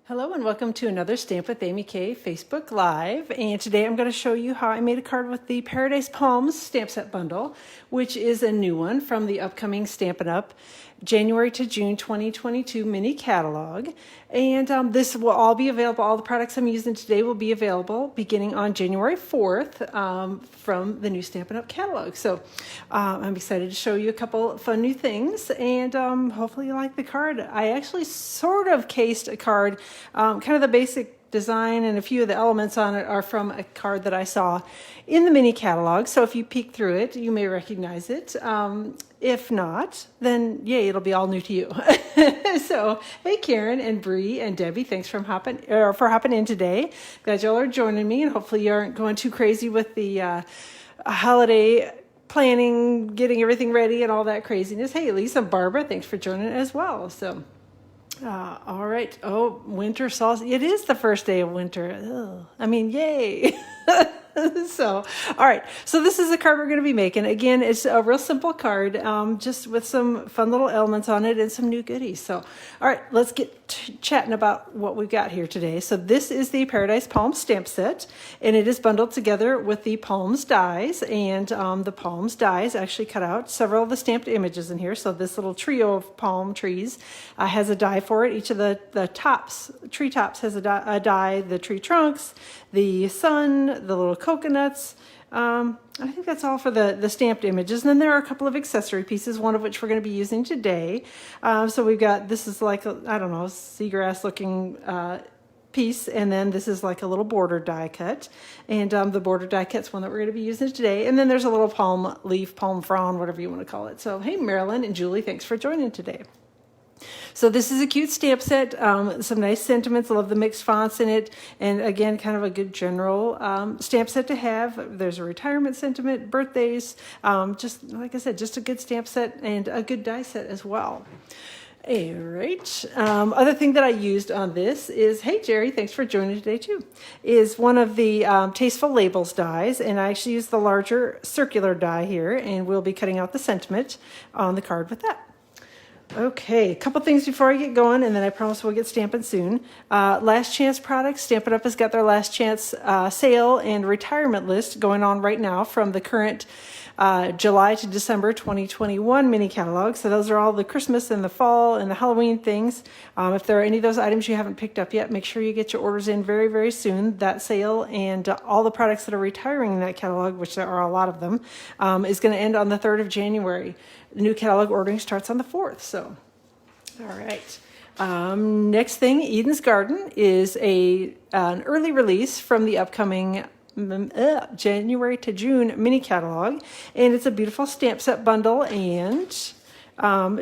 Hello and welcome to another Stamp with Amy K Facebook Live. And today I'm going to show you how I made a card with the Paradise Palms stamp set bundle, which is a new one from the upcoming Stampin' Up! January to June 2022 mini catalog. And this will all be available. All the products I'm using today will be available beginning on January 4th from the new Stampin' Up! Catalog. So I'm excited to show you a couple fun new things, and hopefully you like the card. I actually sort of cased a card, kind of the basic design, and a few of the elements on it are from a card that I saw in the mini catalog. So if you peek through it, you may recognize it. If not, then yay, it'll be all new to you. So hey, Karen and Bree and Debbie, thanks for hopping in today. Glad y'all are joining me, and hopefully you aren't going too crazy with the holiday planning, getting everything ready and all that craziness. Hey, Lisa and Barbara, thanks for joining as well. So all right. Oh, winter solstice. It is the first day of winter. Ugh. I mean, yay. So, all right. So this is the card we're going to be making. Again, it's a real simple card, just with some fun little elements on it and some new goodies. So, all right, let's get chatting about what we've got here today. So this is the Paradise Palms stamp set, and it is bundled together with the Palms dies. And the Palms dies actually cut out several of the stamped images in here. So this little trio of palm trees has a die for it. Each of the tree tops has a die, the tree trunks, the sun, the little coconuts. I think that's all for the stamped images. And then there are a couple of accessory pieces, one of which we're going to be using today. So we've got, this is like, I don't know, seagrass looking piece. And then this is like a little border die cut. And the border die cut's one that we're going to be using today. And then there's a little palm leaf, palm frond, whatever you want to call it. So hey, Marilyn and Julie, thanks for joining today. So this is a cute stamp set, some nice sentiments. I love the mixed fonts in it. And again, kind of a good general stamp set to have. There's a retirement sentiment, birthdays, just like I said, just a good stamp set and a good die set as well. All right. Other thing that I used on this is, hey, Jerry, thanks for joining today too, is one of the Tasteful Labels dies. And I actually used the larger circular die here, and we'll be cutting out the sentiment on the card with that. Okay, a couple things before I get going, and then I promise we'll get stamping soon. Last Chance products. Stampin' Up! Has got their Last Chance sale and retirement list going on right now from the current July to December 2021 mini catalog. So those are all the Christmas and the fall and the Halloween things. If there are any of those items you haven't picked up yet, make sure you get your orders in very, very soon. That sale and all the products that are retiring in that catalog, which there are a lot of them, is going to end on the 3rd of January. The new catalog ordering starts on the 4th. So, all right. Next thing, Eden's Garden is an early release from the upcoming January to June mini catalog, and it's a beautiful stamp set bundle and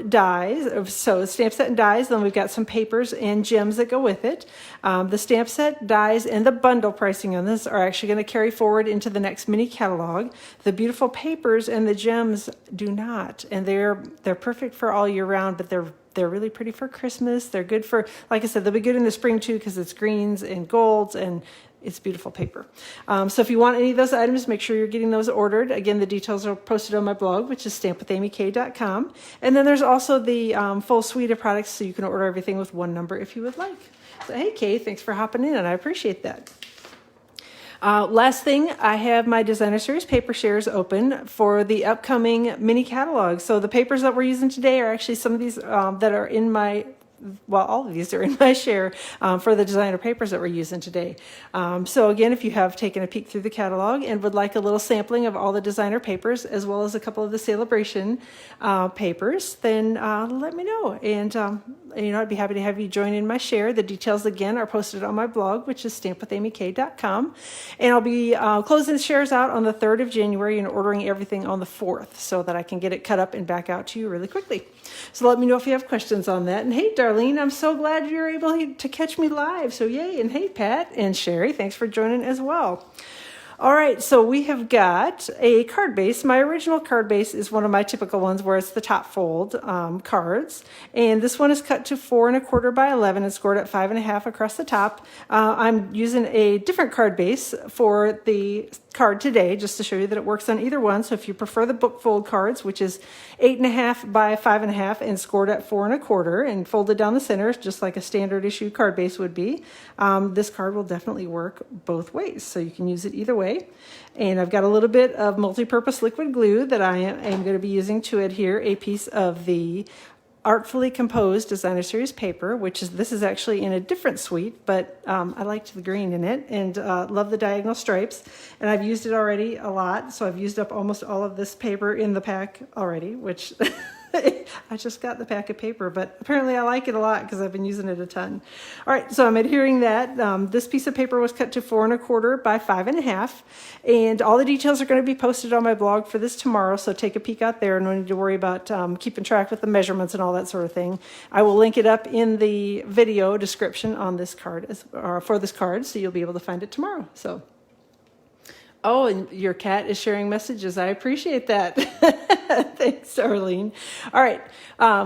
dies. So stamp set and dies. Then we've got some papers and gems that go with it. The stamp set, dies, and the bundle pricing on this are actually going to carry forward into the next mini catalog. The beautiful papers and the gems do not, and they're perfect for all year round, but they're really pretty for Christmas. They're good for, like I said, they'll be good in the spring too, because it's greens and golds, and it's beautiful paper. So if you want any of those items, make sure you're getting those ordered. Again, the details are posted on my blog, which is stampwithamyk.com. And then there's also the full suite of products, so you can order everything with one number if you would like. So hey, Kay, thanks for hopping in, and I appreciate that. Last thing, I have my Designer Series paper shares open for the upcoming mini catalog. So the papers that we're using today are actually some of these that are in my, well, all of these are in my share for the designer papers that we're using today. So again, if you have taken a peek through the catalog and would like a little sampling of all the designer papers, as well as a couple of the celebration papers, then let me know. And I'd be happy to have you join in my share. The details, again, are posted on my blog, which is stampwithamyk.com. And I'll be closing the shares out on the 3rd of January and ordering everything on the 4th so that I can get it cut up and back out to you really quickly. So let me know if you have questions on that. And hey, Darlene, I'm so glad you're able to catch me live. So yay. And hey, Pat and Sherry, thanks for joining as well. All right, so we have got a card base. My original card base is one of my typical ones where it's the top fold cards. And this one is cut to 4 1/4 by 11 and scored at 5 1/2 across the top. I'm using a different card base for the card today just to show you that it works on either one. So if you prefer the book fold cards, which is 8.5 by 5.5 and scored at 4.25 and folded down the center, just like a standard issue card base would be, this card will definitely work both ways. So you can use it either way. And I've got a little bit of multi-purpose liquid glue that I am going to be using to adhere a piece of the Artfully Composed Designer Series paper, this is actually in a different suite, but I liked the green in it and love the diagonal stripes. And I've used it already a lot, so I've used up almost all of this paper in the pack already, which I just got the pack of paper, but apparently I like it a lot because I've been using it a ton. All right, so I'm adhering that. This piece of paper was cut to 4.25 by 5.5, and all the details are going to be posted on my blog for this tomorrow, so take a peek out there. No need to worry about keeping track with the measurements and all that sort of thing. I will link it up in the video description on this card, for this card, so you'll be able to find it tomorrow. So. Oh, and your cat is sharing messages. I appreciate that. Thanks, Darlene. All right,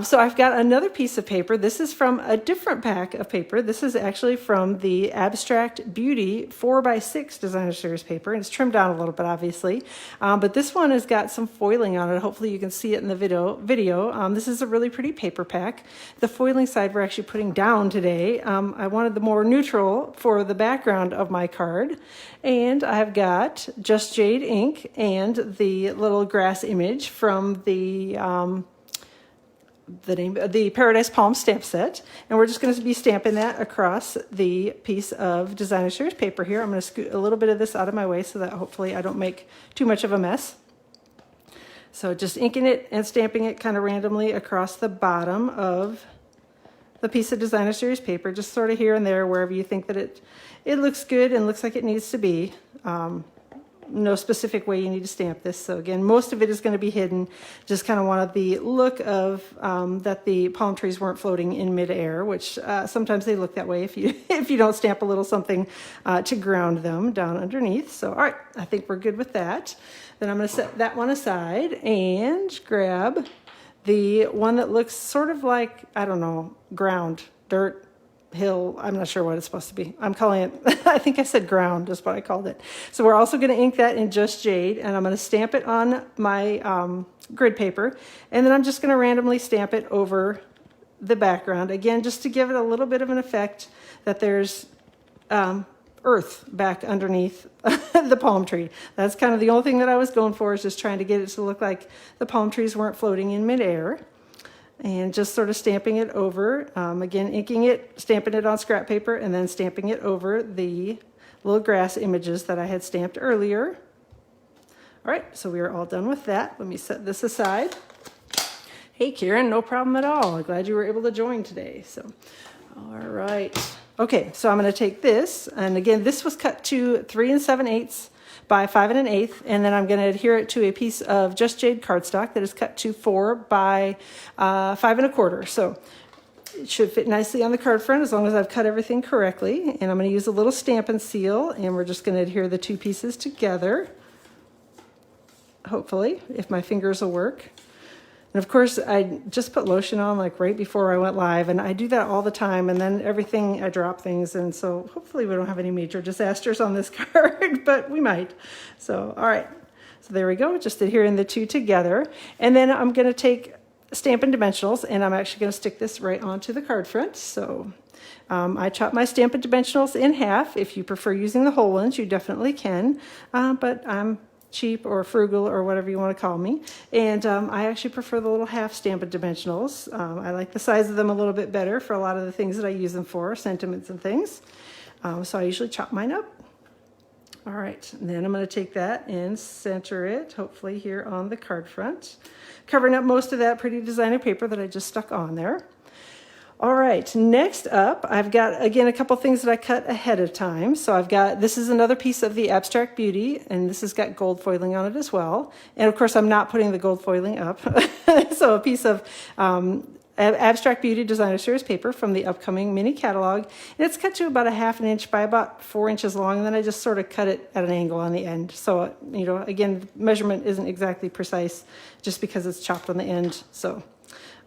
so I've got another piece of paper. This is from a different pack of paper. This is actually from the Abstract Beauty 4x6 Designer Series paper, and it's trimmed down a little bit, obviously. But this one has got some foiling on it. Hopefully you can see it in the video. This is a really pretty paper pack. The foiling side we're actually putting down today. I wanted the more neutral for the background of my card. And I've got Just Jade ink and the little grass image from the Paradise Palm stamp set. And we're just going to be stamping that across the piece of Designer Series paper here. I'm going to scoot a little bit of this out of my way so that hopefully I don't make too much of a mess. So just inking it and stamping it kind of randomly across the bottom of the piece of Designer Series paper, just sort of here and there, wherever you think that it looks good and looks like it needs to be. No specific way you need to stamp this. So again, most of it is going to be hidden. Just kind of wanted the look of that the palm trees weren't floating in midair, which sometimes they look that way if you if you don't stamp a little something to ground them down underneath. So all right, I think we're good with that. Then I'm going to set that one aside and grab the one that looks sort of like, I don't know, ground, dirt, hill. I'm not sure what it's supposed to be. I'm calling it, I think I said ground is what I called it. So we're also going to ink that in Just Jade, and I'm going to stamp it on my grid paper. And then I'm just going to randomly stamp it over the background. Again, just to give it a little bit of an effect that there's earth back underneath the palm tree. That's kind of the only thing that I was going for, is just trying to get it to look like the palm trees weren't floating in midair. And just sort of stamping it over, again, inking it, stamping it on scrap paper, and then stamping it over the little grass images that I had stamped earlier. All right, so we are all done with that. Let me set this aside. Hey, Karen, no problem at all. I'm glad you were able to join today. So, all right. Okay, so I'm going to take this, and again, this was cut to 3 7/8 by 5 1/8, and then I'm going to adhere it to a piece of Just Jade cardstock that is cut to 4 by 5 1/4. So it should fit nicely on the card front as long as I've cut everything correctly. And I'm going to use a little Stampin' Seal, and we're just going to adhere the two pieces together, hopefully, if my fingers will work. And of course, I just put lotion on like right before I went live, and I do that all the time, and then I drop things, and so hopefully we don't have any major disasters on this card, but we might. So, all right. So there we go, just adhering the two together. And then I'm going to take Stampin' Dimensionals, and I'm actually going to stick this right onto the card front. So I chop my Stampin' Dimensionals in half. If you prefer using the whole ones, you definitely can, but I'm cheap or frugal or whatever you want to call me, and I actually prefer the little half Stampin' Dimensionals. I like the size of them a little bit better for a lot of the things that I use them for, sentiments and things. So I usually chop mine up. All right, and then I'm going to take that and center it, hopefully here on the card front, covering up most of that pretty designer paper that I just stuck on there. All right, next up, I've got, again, a couple things that I cut ahead of time. So I've got, this is another piece of the Abstract Beauty, and this has got gold foiling on it as well. And of course, I'm not putting the gold foiling up. So a piece of Abstract Beauty Designer Series paper from the upcoming mini catalog. And it's cut to about 1/2 inch by about 4 inches long, and then I just sort of cut it at an angle on the end. So, you know, again, measurement isn't exactly precise just because it's chopped on the end. So.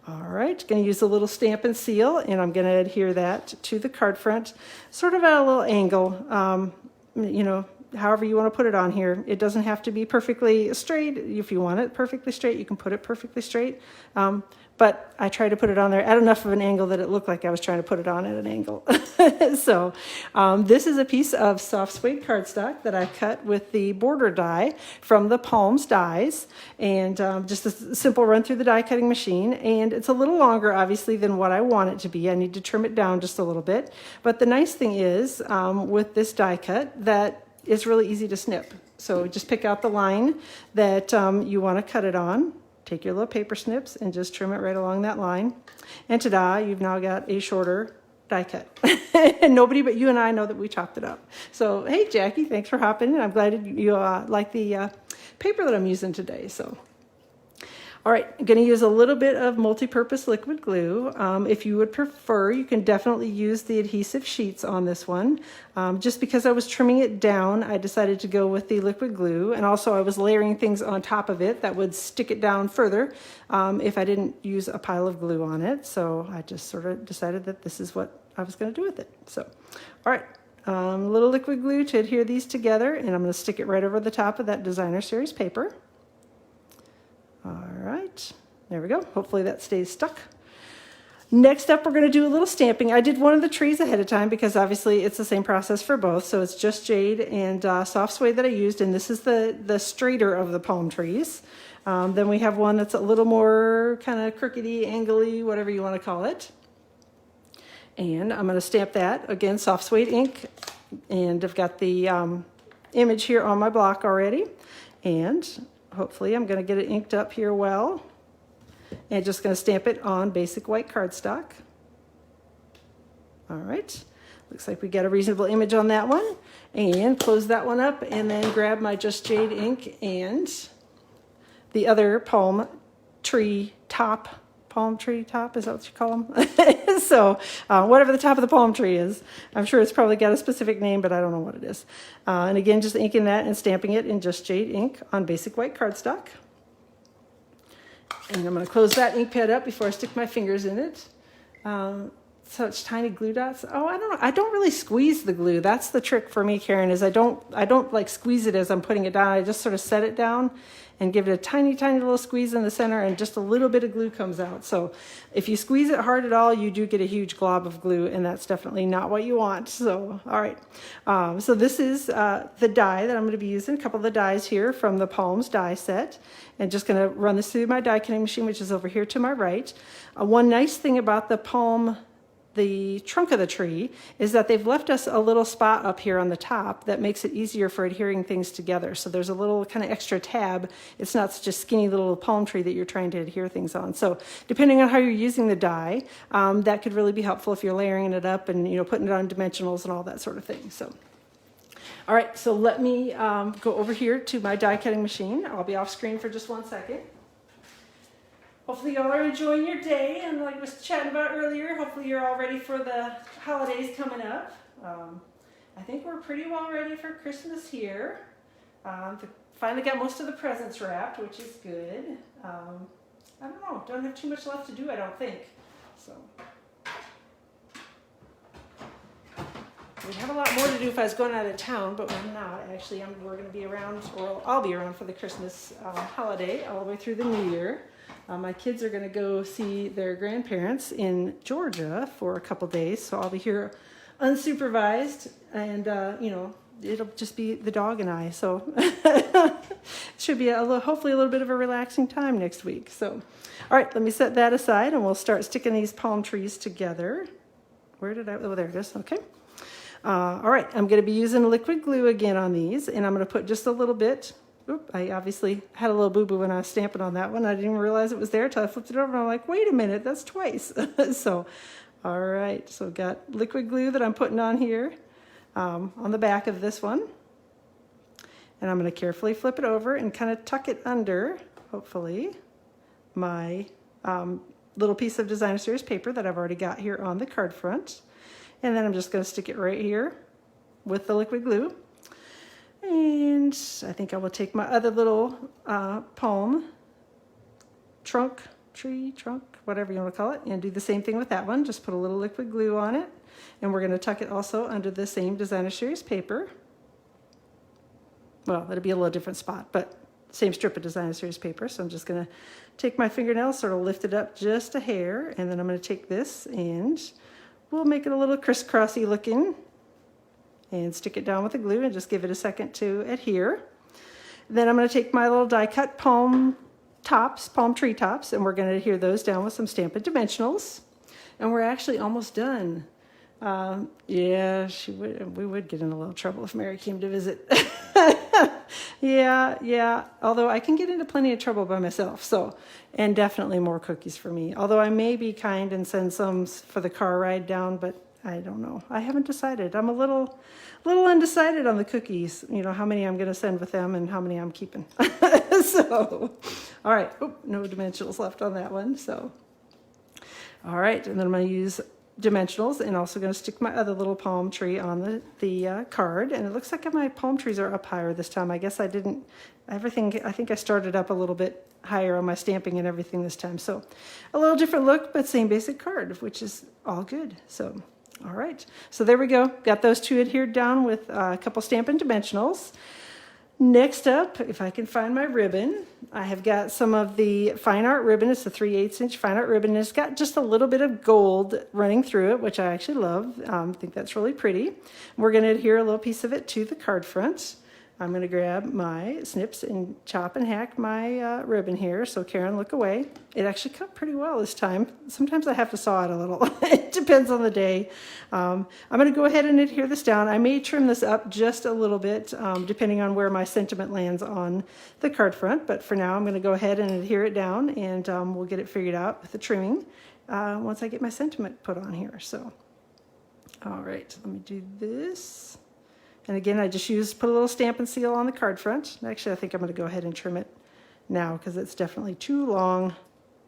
All right, going to use a little Stampin' Seal, and I'm going to adhere that to the card front, sort of at a little angle. You know, however you want to put it on here. It doesn't have to be perfectly straight. If you want it perfectly straight, you can put it perfectly straight. But I tried to put it on there at enough of an angle that it looked like I was trying to put it on at an angle. So this is a piece of soft suede cardstock that I cut with the border die from the Palms dies, and just a simple run through the die cutting machine. And it's a little longer, obviously, than what I want it to be. I need to trim it down just a little bit. But the nice thing is, with this die cut, that it's really easy to snip. So just pick out the line that you want to cut it on. Take your little paper snips and just trim it right along that line. And ta-da, you've now got a shorter die cut. And nobody but you and I know that we chopped it up. So, hey, Jackie, thanks for hopping in. I'm glad you like the paper that I'm using today. So, all right, I'm going to use a little bit of multi-purpose liquid glue. If you would prefer, you can definitely use the adhesive sheets on this one. Just because I was trimming it down, I decided to go with the liquid glue. And also I was layering things on top of it that would stick it down further if I didn't use a pile of glue on it. So I just sort of decided that this is what I was going to do with it. So, all right. A little liquid glue to adhere these together, and I'm going to stick it right over the top of that designer series paper. All right, there we go. Hopefully that stays stuck. Next up, we're going to do a little stamping. I did one of the trees ahead of time because obviously it's the same process for both. So it's just jade and soft suede that I used, and this is the straighter of the palm trees. Then we have one that's a little more kind of crookedy, angly, whatever you want to call it. And I'm going to stamp that, again, soft suede ink. And I've got the image here on my block already. And hopefully I'm going to get it inked up here well. And just going to stamp it on basic white cardstock. All right. Looks like we got a reasonable image on that one. And close that one up and then grab my Just Jade ink and the other palm tree top, is that what you call them? So whatever the top of the palm tree is, I'm sure it's probably got a specific name, but I don't know what it is. And again, just inking that and stamping it in Just Jade ink on basic white cardstock. And I'm going to close that ink pad up before I stick my fingers in it. Such tiny glue dots. Oh, I don't know. I don't really squeeze the glue. That's the trick for me, Karen, is I don't like squeeze it as I'm putting it down. I just sort of set it down and give it a tiny, tiny little squeeze in the center, and just a little bit of glue comes out. So if you squeeze it hard at all, you do get a huge glob of glue, and that's definitely not what you want. So, all right. So this is the die that I'm going to be using, a couple of the dies here from the Palms die set, and just going to run this through my die cutting machine, which is over here to my right. One nice thing about the trunk of the tree is that they've left us a little spot up here on the top that makes it easier for adhering things together. So there's a little kind of extra tab. It's not such a skinny little palm tree that you're trying to adhere things on. So depending on how you're using the die, that could really be helpful if you're layering it up and putting it on dimensionals and all that sort of thing. So, all right, so let me go over here to my die cutting machine. I'll be off screen for just 1 second. Hopefully y'all are enjoying your day, and like I was chatting about earlier, hopefully you're all ready for the holidays coming up. I think we're pretty well ready for Christmas here. Finally got most of the presents wrapped, which is good. I don't know, don't have too much left to do, I don't think. So we'd have a lot more to do if I was going out of town, but we're not. Actually, we're going to be around, or I'll be around for the Christmas holiday all the way through the New Year. My kids are going to go see their grandparents in Georgia for a couple days, so I'll be here unsupervised, and it'll just be the dog and I. So it should be hopefully a little bit of a relaxing time next week. So, all right, let me set that aside, and we'll start sticking these palm trees together. Where did oh, there it is. Okay. All right, I'm going to be using liquid glue again on these, and I'm going to put just a little bit. Oop, I obviously had a little boo-boo when I was stamping on that one. I didn't even realize it was there until I flipped it over, and I'm like, wait a minute, that's twice. So, all right, so got liquid glue that I'm putting on here on the back of this one. And I'm going to carefully flip it over and kind of tuck it under, hopefully, my little piece of designer series paper that I've already got here on the card front. And then I'm just going to stick it right here with the liquid glue. And I think I will take my other little palm tree trunk, whatever you want to call it, and do the same thing with that one. Just put a little liquid glue on it. And we're going to tuck it also under the same designer series paper. well, it'll be a little different spot, but same strip of Designer Series paper. So I'm just going to take my fingernail, sort of lift it up just a hair, and then I'm going to take this and we'll make it a little crisscrossy looking and stick it down with the glue and just give it a second to adhere. Then I'm going to take my little die cut palm tree tops, and we're going to adhere those down with some Stampin' Dimensionals. And we're actually almost done. Yeah, we would get in a little trouble if Mary came to visit. Yeah. Although I can get into plenty of trouble by myself. So, and definitely more cookies for me. Although I may be kind and send some for the car ride down, but I don't know. I haven't decided. I'm a little undecided on the cookies. You know, how many I'm going to send with them and how many I'm keeping. So, all right. Oh, no dimensionals left on that one. So, all right. And then I'm going to use dimensionals and also going to stick my other little palm tree on the card. And it looks like my palm trees are up higher this time. I guess I didn't, I think I started up a little bit higher on my stamping and everything this time. So a little different look, but same basic card, which is all good. So, all right. So there we go. Got those two adhered down with a couple Stampin' Dimensionals. Next up, if I can find my ribbon, I have got some of the fine art ribbon. It's a 3/8 inch fine art ribbon. It's got just a little bit of gold running through it, which I actually love. I think that's really pretty. We're going to adhere a little piece of it to the card front. I'm going to grab my snips and chop and hack my ribbon here. So Karen, look away. It actually cut pretty well this time. Sometimes I have to saw it a little. It depends on the day. I'm going to go ahead and adhere this down. I may trim this up just a little bit, depending on where my sentiment lands on the card front. But for now, I'm going to go ahead and adhere it down, and we'll get it figured out with the trimming once I get my sentiment put on here. So, all right, let me do this. And again, I just put a little Stampin' Seal on the card front. Actually, I think I'm going to go ahead and trim it now because it's definitely too long.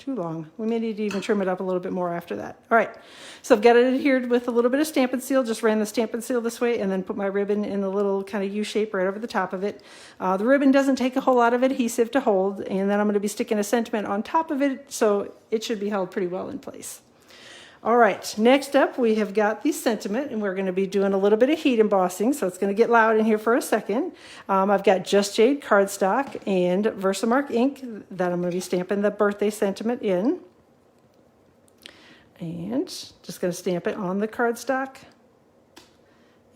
We may need to even trim it up a little bit more after that. All right, so I've got it adhered with a little bit of Stampin' Seal. Just ran the Stampin' Seal this way and then put my ribbon in a little kind of U shape right over the top of it. The ribbon doesn't take a whole lot of adhesive to hold, and then I'm going to be sticking a sentiment on top of it, so it should be held pretty well in place. All right, next up we have got the sentiment, and we're going to be doing a little bit of heat embossing, so it's going to get loud in here for a second. I've got Just Jade cardstock and Versamark ink that I'm going to be stamping the birthday sentiment in. And just going to stamp it on the cardstock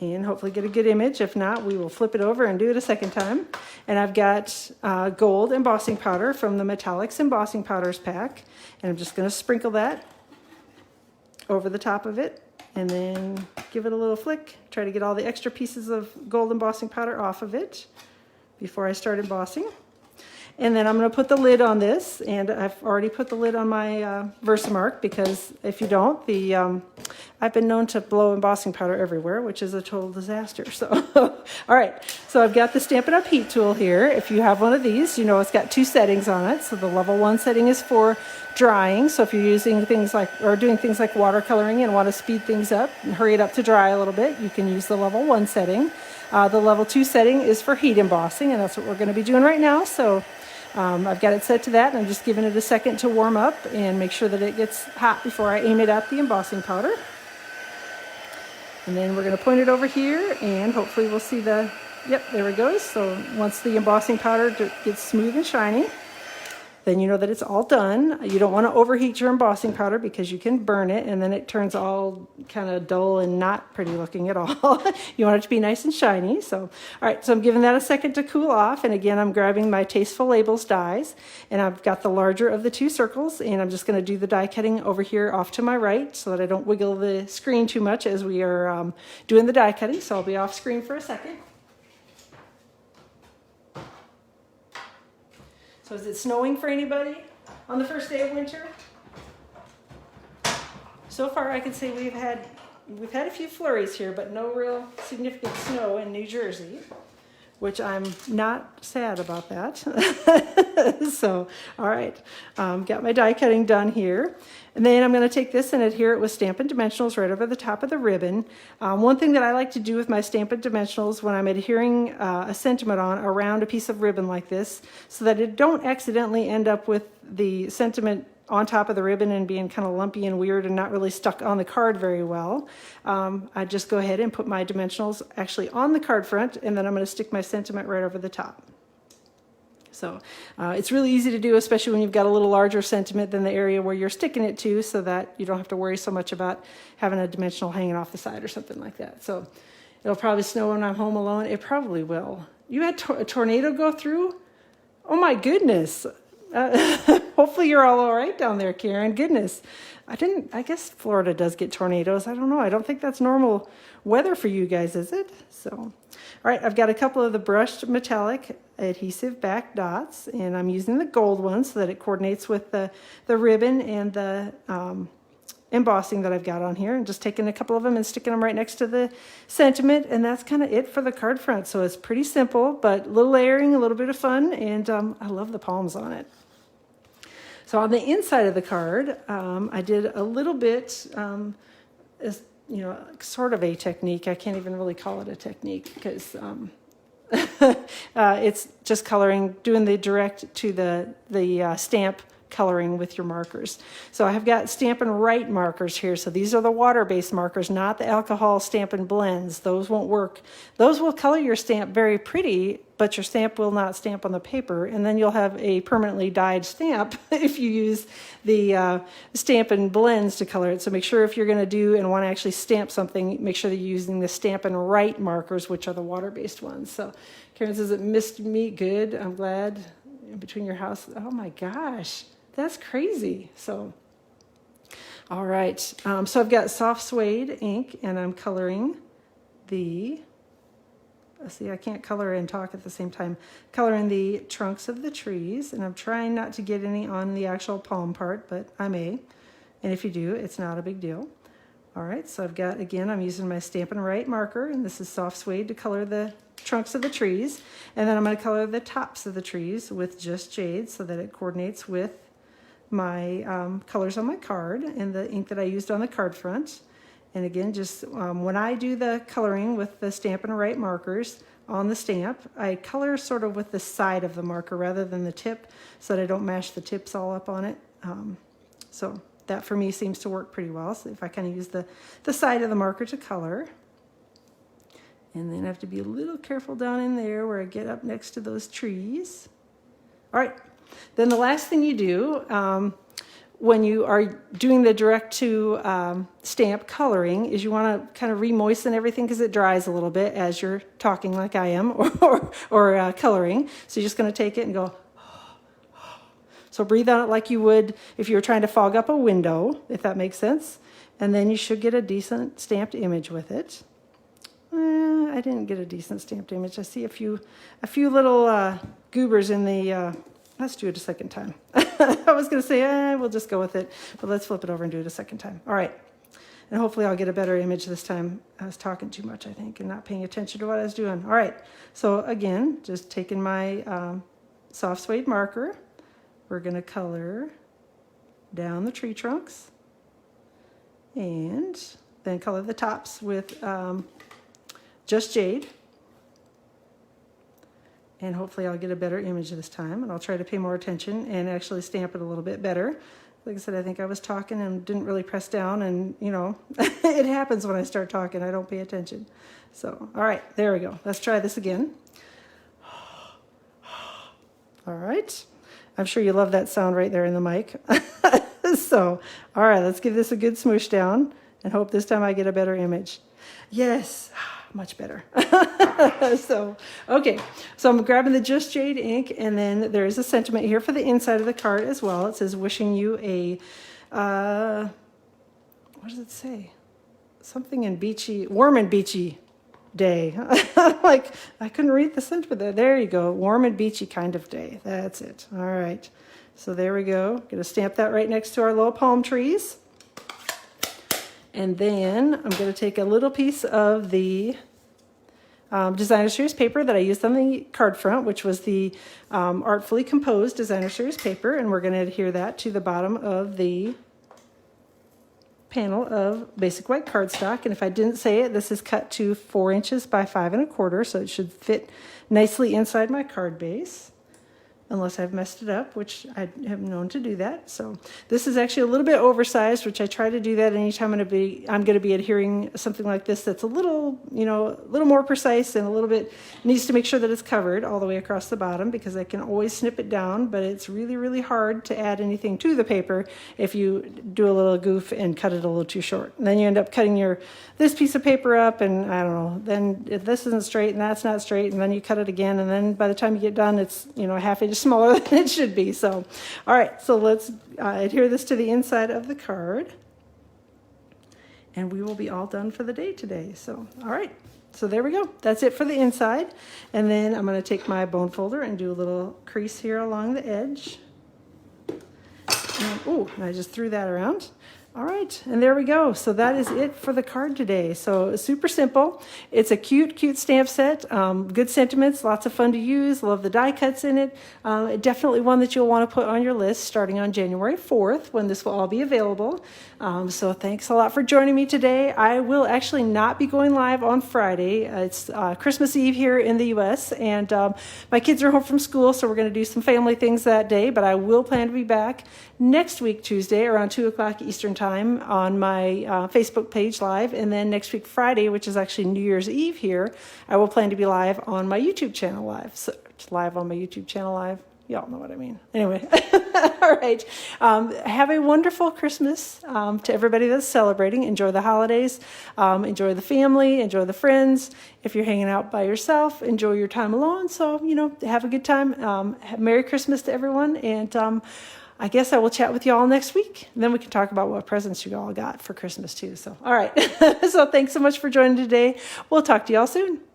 and hopefully get a good image. If not, we will flip it over and do it a second time. And I've got gold embossing powder from the Metallics Embossing Powders pack, and I'm just going to sprinkle that over the top of it and then give it a little flick. Try to get all the extra pieces of gold embossing powder off of it before I start embossing. And then I'm going to put the lid on this, and I've already put the lid on my Versamark because if you don't, I've been known to blow embossing powder everywhere, which is a total disaster. So, all right, so I've got the Stampin' Up! Heat tool here. If you have one of these, you know it's got 2 settings on it. So the level 1 setting is for drying. So if you're using things like, or doing things like watercoloring and want to speed things up and hurry it up to dry a little bit, you can use the level 1 setting. The level 2 setting is for heat embossing, and that's what we're going to be doing right now. So I've got it set to that, and I'm just giving it a second to warm up and make sure that it gets hot before I aim it at the embossing powder. And then we're going to point it over here, and hopefully we'll see yep, there it goes. So once the embossing powder gets smooth and shiny, then you know that it's all done. You don't want to overheat your embossing powder because you can burn it and then it turns all kind of dull and not pretty looking at all. You want it to be nice and shiny. So, all right, so I'm giving that a second to cool off. And again, I'm grabbing my Tasteful Labels dies, and I've got the larger of the 2 circles, and I'm just going to do the die cutting over here off to my right so that I don't wiggle the screen too much as we are doing the die cutting. So I'll be off screen for a second. So is it snowing for anybody on the first day of winter? So far I can say we've had a few flurries here, but no real significant snow in New Jersey, which I'm not sad about that. So, all right, got my die cutting done here. And then I'm going to take this and adhere it with Stampin' Dimensionals right over the top of the ribbon. One thing that I like to do with my Stampin' Dimensionals when I'm adhering a sentiment on around a piece of ribbon like this, so that it don't accidentally end up with the sentiment on top of the ribbon and being kind of lumpy and weird and not really stuck on the card very well, I just go ahead and put my dimensionals actually on the card front, and then I'm going to stick my sentiment right over the top. So it's really easy to do, especially when you've got a little larger sentiment than the area where you're sticking it to, so that you don't have to worry so much about having a dimensional hanging off the side or something like that. So it'll probably snow when I'm home alone. It probably will. You had a tornado go through? Oh my goodness. Hopefully you're all right down there, Karen. Goodness. I guess Florida does get tornadoes. I don't know. I don't think that's normal weather for you guys, is it? So, all right, I've got a couple of the brushed metallic adhesive back dots, and I'm using the gold one so that it coordinates with the ribbon and the embossing that I've got on here, and just taking a couple of them and sticking them right next to the sentiment, and that's kind of it for the card front. So it's pretty simple, but a little layering, a little bit of fun, and I love the palms on it. So on the inside of the card, I did a little bit, sort of a technique. I can't even really call it a technique because it's just coloring, doing the direct to the stamp coloring with your markers. So I have got Stampin' Write markers here. So these are the water-based markers, not the alcohol Stampin' blends. Those won't work. Those will color your stamp very pretty, but your stamp will not stamp on the paper, and then you'll have a permanently dyed stamp if you use the Stampin' blends to color it. So make sure if you're going to do and want to actually stamp something, make sure that you're using the Stampin' Write markers, which are the water-based ones. So Karen says, it missed me good. I'm glad. In between your house. Oh my gosh. That's crazy. So, all right. So I've got soft suede ink, and I'm coloring see, I can't color and talk at the same time. Coloring the trunks of the trees, and I'm trying not to get any on the actual palm part, but I may. And if you do, it's not a big deal. All right. So I've got, again, I'm using my Stampin' Write marker, and this is soft suede to color the trunks of the trees. And then I'm going to color the tops of the trees with Just Jade so that it coordinates with my colors on my card and the ink that I used on the card front. And again, just when I do the coloring with the Stampin' Write markers on the stamp, I color sort of with the side of the marker rather than the tip, so that I don't mash the tips all up on it. So that for me seems to work pretty well. So if I kind of use the side of the marker to color. And then I have to be a little careful down in there where I get up next to those trees. All right. Then the last thing you do when you are doing the direct to stamp coloring is you want to kind of re-moisten everything because it dries a little bit as you're talking like I am or coloring. So you're just going to take it and go. So breathe on it like you would if you were trying to fog up a window, if that makes sense. And then you should get a decent stamped image with it. I didn't get a decent stamped image. I see a few little goobers in the, let's do it a second time. I was going to say, we'll just go with it, but let's flip it over and do it a second time. All right. And hopefully I'll get a better image this time. I was talking too much, I think, and not paying attention to what I was doing. All right. So again, just taking my soft suede marker. We're going to color down the tree trunks and then color the tops with Just Jade. And hopefully I'll get a better image this time, and I'll try to pay more attention and actually stamp it a little bit better. Like I said, I think I was talking and didn't really press down, and it happens when I start talking. I don't pay attention. So, all right, there we go. Let's try this again. All right. I'm sure you love that sound right there in the mic. So, all right, let's give this a good smoosh down and hope this time I get a better image. Yes, much better. So, okay, so I'm grabbing the Just Jade ink, and then there is a sentiment here for the inside of the card as well. It says, wishing you a, what does it say? Something in beachy, warm and beachy day. Like, I couldn't read the sentiment there. There you go, warm and beachy kind of day. That's it. All right, so there we go. Gonna stamp that right next to our little palm trees. And then I'm going to take a little piece of the Designer Series paper that I used on the card front, which was the Artfully Composed Designer Series paper, and we're going to adhere that to the bottom of the panel of basic white cardstock. And if I didn't say it, this is cut to 4 inches by 5 1/4, so it should fit nicely inside my card base. unless I've messed it up, which I have known to do that. So this is actually a little bit oversized, which I try to do that anytime I'm going to be adhering something like this that's a little, a little more precise and a little bit needs to make sure that it's covered all the way across the bottom, because I can always snip it down, but it's really, really hard to add anything to the paper if you do a little goof and cut it a little too short. And then you end up cutting this piece of paper up, and I don't know, then if this isn't straight and that's not straight, and then you cut it again, and then by the time you get done, it's a half inch smaller than it should be. So all right, so let's adhere this to the inside of the card, and we will be all done for the day today. So all right, so there we go, that's it for the inside. And then I'm going to take my bone folder and do a little crease here along the edge. And I just threw that around. All right, and there we go. So that is it for the card today. So super simple. It's a cute, cute stamp set. Good sentiments, lots of fun to use. Love the die cuts in it. Definitely one that you'll want to put on your list starting on January 4th when this will all be available. So thanks a lot for joining me today. I will actually not be going live on Friday. It's Christmas Eve here in the U.S., and my kids are home from school, so we're going to do some family things that day, but I will plan to be back next week, Tuesday, around 2 o'clock Eastern Time on my Facebook page live. And then next week, Friday, which is actually New Year's Eve here, I will plan to be live on my YouTube channel live. So live on my YouTube channel live. Y'all know what I mean. Anyway, all right. Have a wonderful Christmas to everybody that's celebrating. Enjoy the holidays. Enjoy the family. Enjoy the friends. If you're hanging out by yourself, enjoy your time alone. So, have a good time. Merry Christmas to everyone. And I guess I will chat with you all next week. And then we can talk about what presents you all got for Christmas too. So, all right. So thanks so much for joining today. We'll talk to you all soon.